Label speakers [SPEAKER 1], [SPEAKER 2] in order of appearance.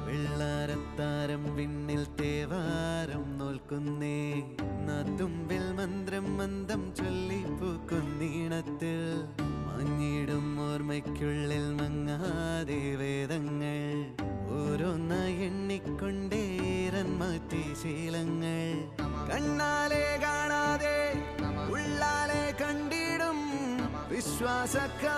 [SPEAKER 1] വെള്ളാരത്താരം വിണ്ണിൽ തേവാരം നോൽക്കുന്നേ തുമ്പിൽ മന്ത്രം മന്ദം ചൊല്ലിപ്പൂക്കുന്നീണത്തിൽ മങ്ങിടും ഓർമ്മയ്ക്കുള്ളിൽ മങ്ങാതെ വേദങ്ങൾ ഓരോന്നായി എണ്ണിക്കൊണ്ടേരൻ മാറ്റി ശീലങ്ങൾ കണ്ണാലെ കാണാതെ ഉള്ളാലെ കണ്ടിടും വിശ്വാസക്കാ